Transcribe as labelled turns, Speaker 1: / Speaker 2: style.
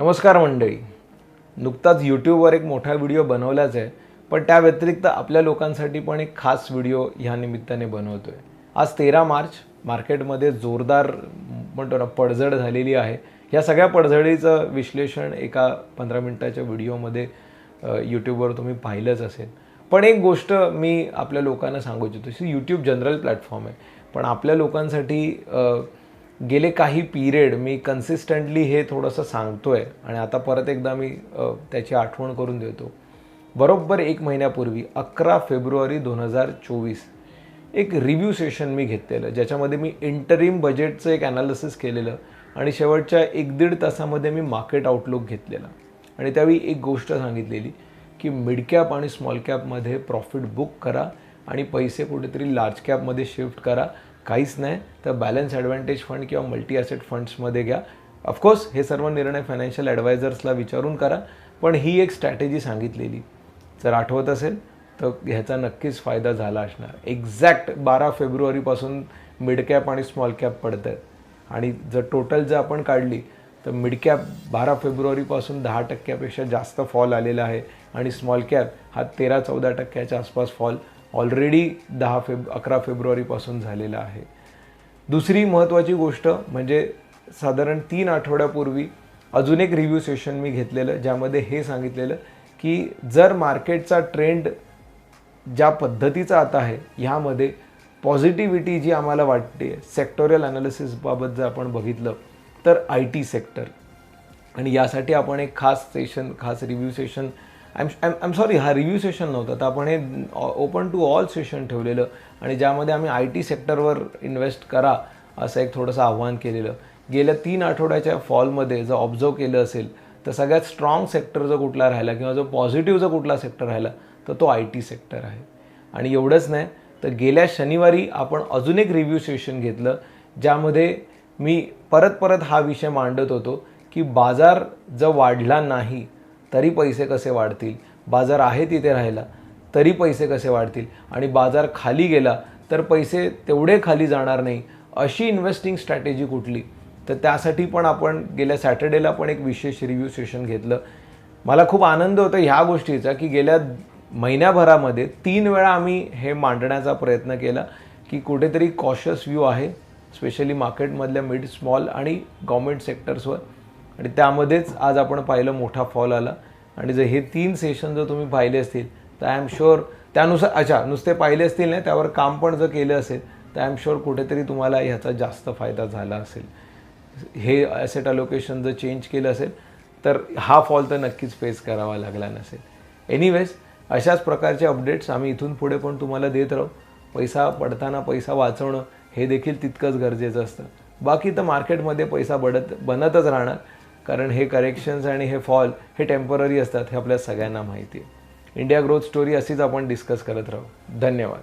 Speaker 1: नमस्कार मंडळी. नुकताच यूट्यूबवर एक मोठा व्हिडिओ बनवलाच आहे, पण त्या व्यतिरिक्त आपल्या लोकांसाठी पण एक खास व्हिडिओ ह्या निमित्ताने बनवतोय. आज 13 मार्च मार्केटमध्ये जोरदार म्हणतो ना पडझड झालेली आहे. या सगळ्या पडझडीचं विश्लेषण एका 15 मिनिटाच्या व्हिडिओमध्ये यूट्यूबवर तुम्ही पाहिलंच असेल. पण एक गोष्ट मी आपल्या लोकांना सांगू इच्छितो. यूट्यूब जनरल प्लॅटफॉर्म आहे, पण आपल्या लोकांसाठी गेले काही पिरियड मी कन्सिस्टंटली हे थोडंसं सांगतोय आणि आता परत एकदा मी त्याची आठवण करून देतो. बरोबर 1 महिन्यापूर्वी 11 फेब्रुवारी 2024 एक रिव्ह्यू सेशन मी घेतलेलं, ज्याच्यामध्ये मी इंटरिम बजेटचं एक ॲनालिसिस केलेलं आणि शेवटच्या 1-1.5 तासामध्ये मी मार्केट आउटलुक घेतलेला. आणि त्यावेळी एक गोष्ट सांगितलेली की मिड कॅप आणि स्मॉल कॅपमध्ये प्रॉफिट बुक करा आणि पैसे कुठेतरी लार्ज कॅपमध्ये शिफ्ट करा. काहीच नाही तर बॅलन्स ॲडव्हान्टेज फंड किंवा मल्टी ॲसेट फंड्समध्ये घ्या. ऑफकोर्स हे सर्व निर्णय फायनान्शियल ॲडवायझर्सला विचारून करा, पण ही एक स्ट्रॅटेजी सांगितलेली. जर आठवत असेल तर ह्याचा नक्कीच फायदा झाला असणार. एक्झॅक्ट 12 फेब्रुवारीपासून मिड कॅप आणि स्मॉल कॅप पडत आहेत आणि जर आपण काढली तर मिड कॅप 12 फेब्रुवारीपासून 10% जास्त फॉल आलेला आहे आणि स्मॉल कॅप हा 13-14% आसपास फॉल ऑलरेडी 11 फेब्रुवारीपासून झालेला आहे. दुसरी महत्त्वाची गोष्ट म्हणजे साधारण 3 आठवड्यापूर्वी अजून एक रिव्ह्यू सेशन मी घेतलेलं, ज्यामध्ये हे सांगितलेलं की जर मार्केटचा ट्रेंड ज्या पद्धतीचा आता आहे ह्यामध्ये पॉझिटिव्हिटी जी आम्हाला वाटते सेक्टोरियल ॲनालिसिसबाबत जर आपण बघितलं तर IT सेक्टर, आणि यासाठी आपण एक खास रिव्ह्यू सेशन आय सॉरी हा रिव्ह्यू सेशन नव्हता, तर आपण हे ओपन टू ऑल सेशन ठेवलेलं आणि ज्यामध्ये आम्ही IT सेक्टरवर इन्व्हेस्ट करा असं एक थोडंसं आव्हान केलेलं. गेल्या 3 आठवड्याच्या फॉलमध्ये जर ऑब्झर्व केलं असेल तर सगळ्यात स्ट्रॉंग सेक्टर जर कुठला राहिला किंवा जो पॉझिटिव्ह जर कुठला सेक्टर राहिला तर तो IT सेक्टर आहे. आणि एवढंच नाही तर गेल्या शनिवारी आपण अजून एक रिव्ह्यू सेशन घेतलं, ज्यामध्ये मी परत हा विषय मांडत होतो की बाजार जर वाढला नाही तरी पैसे कसे वाढतील, बाजार आहे तिथे राहिला तरी पैसे कसे वाढतील आणि बाजार खाली गेला तर पैसे तेवढे खाली जाणार नाही, अशी इन्व्हेस्टिंग स्ट्रॅटेजी कुठली. तर त्यासाठी पण आपण गेल्या सॅटर्डेला पण एक विशेष रिव्ह्यू सेशन घेतलं. मला खूप आनंद होतो ह्या गोष्टीचा की गेल्या महिन्याभरामध्ये 3 वेळा आम्ही हे मांडण्याचा प्रयत्न केला की कुठेतरी कॉशियस व्ह्यू आहे स्पेशली मार्केटमधल्या मिड स्मॉल आणि गव्हर्मेंट सेक्टर्सवर, आणि त्यामध्येच आज आपण पाहिलं मोठा फॉल आला. आणि जर हे 3 सेशन जर तुम्ही पाहिले असतील तर आय एम शुअर त्यानुसार नुसते पाहिले असतील नाही, त्यावर काम पण जर केलं असेल तर आय एम शुअर कुठेतरी तुम्हाला ह्याचा जास्त फायदा झाला असेल. हे ॲसेट अलोकेशन जर चेंज केलं असेल तर हा फॉल तर नक्कीच फेस करावा लागला नसेल. एनिवेज अशाच प्रकारचे अपडेट्स आम्ही इथून पुढे पण तुम्हाला देत राहू. पैसा पडताना पैसा वाचवणं हे देखील तितकंच गरजेचं असतं. बाकी तर मार्केटमध्ये पैसा बनतच राहणार, कारण हे करेक्शन्स आणि हे फॉल हे टेम्पररी असतात हे आपल्या सगळ्यांना माहिती आहे. इंडिया ग्रोथ स्टोरी अशीच आपण डिस्कस करत राहू. धन्यवाद.